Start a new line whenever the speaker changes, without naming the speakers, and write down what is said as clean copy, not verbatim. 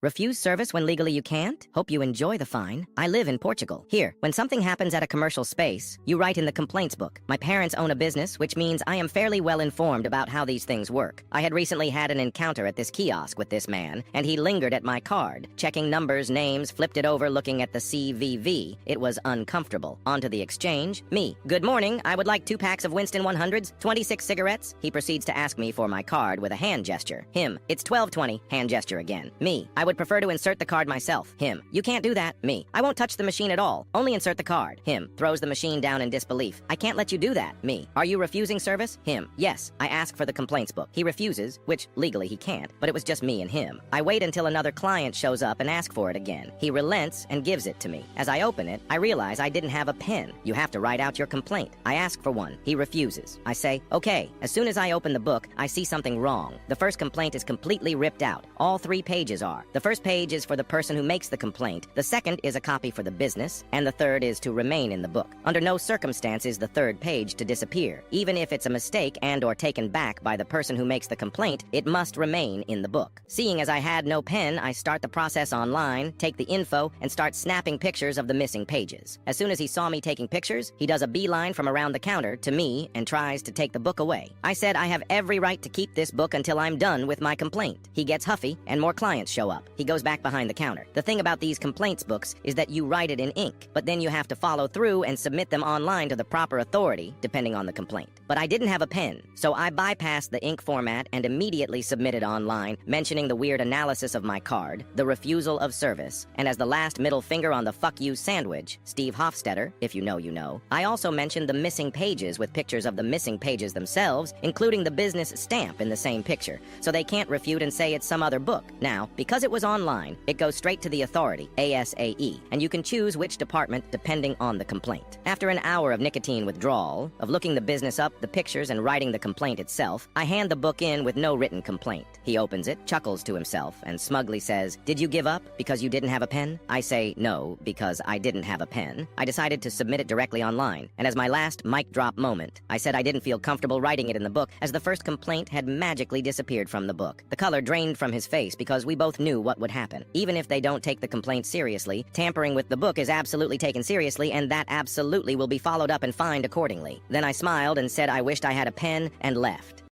Refuse service when legally you can't? Hope you enjoy the fine. I live in Portugal. Here, when something happens at a commercial space, you write in the complaints book. My parents own a business, which means I am fairly well informed about how these things work. I had recently had an encounter at this kiosk with this man, and he lingered at my card, checking numbers, names, flipped it over, looking at the CVV. It was uncomfortable. On to the exchange. Me. Good morning. I would like 2 packs of Winston 100s, 26 cigarettes. He proceeds to ask me for my card with a hand gesture. Him. It's 12:20. Hand gesture again. Me. I would prefer to insert the card myself. Him. You can't do that. Me. I won't touch the machine at all. Only insert the card. Him. Throws the machine down in disbelief. I can't let you do that. Me. Are you refusing service? Him. Yes. I ask for the complaints book. He refuses, which legally he can't, but it was just me and him. I wait until another client shows up and ask for it again. He relents and gives it to me. As I open it, I realize I didn't have a pen. You have to write out your complaint. I ask for one. He refuses. I say, okay. As soon as I open the book, I see something wrong. The first complaint is completely ripped out. All 3 pages are. The first page is for the person who makes the complaint, the second is a copy for the business, and the third is to remain in the book. Under no circumstance is the third page to disappear. Even if it's a mistake and or taken back by the person who makes the complaint, it must remain in the book. Seeing as I had no pen, I start the process online, take the info, and start snapping pictures of the missing pages. As soon as he saw me taking pictures, he does a beeline from around the counter to me and tries to take the book away. I said I have every right to keep this book until I'm done with my complaint. He gets huffy, and more clients show up. He goes back behind the counter. The thing about these complaints books is that you write it in ink, but then you have to follow through and submit them online to the proper authority, depending on the complaint. But I didn't have a pen, so I bypassed the ink format and immediately submitted online, mentioning the weird analysis of my card, the refusal of service, and as the last middle finger on the fuck you sandwich, Steve Hofstetter, if you know, you know. I also mentioned the missing pages with pictures of the missing pages themselves, including the business stamp in the same picture, so they can't refute and say it's some other book. Now, because it was online, it goes straight to the authority, ASAE, and you can choose which department depending on the complaint. After an hour of nicotine withdrawal, of looking the business up, the pictures, and writing the complaint itself, I hand the book in with no written complaint. He opens it, chuckles to himself, and smugly says, "Did you give up because you didn't have a pen?" I say no, because I didn't have a pen. I decided to submit it directly online, and as my last mic drop moment, I said I didn't feel comfortable writing it in the book as the first complaint had magically disappeared from the book. The color drained from his face because we both knew what would happen. Even if they don't take the complaint seriously, tampering with the book is absolutely taken seriously, and that absolutely will be followed up and fined accordingly. Then I smiled and said I wished I had a pen and left.